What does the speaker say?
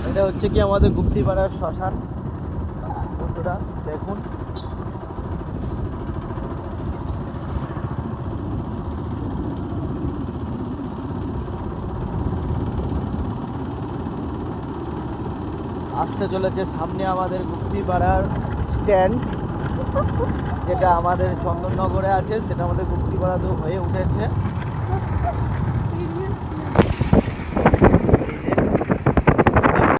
এটা হচ্ছে কি আমাদের গুপ্তিপাড়ার শ্মশান বন্ধুরা, দেখুন। আসতে চলেছে সামনে আমাদের গুপ্তিপাড়ার স্ট্যান্ড, যেটা আমাদের চন্দননগরে আছে, সেটা আমাদের গুপ্তিপাড়াতেও হয়ে উঠেছে।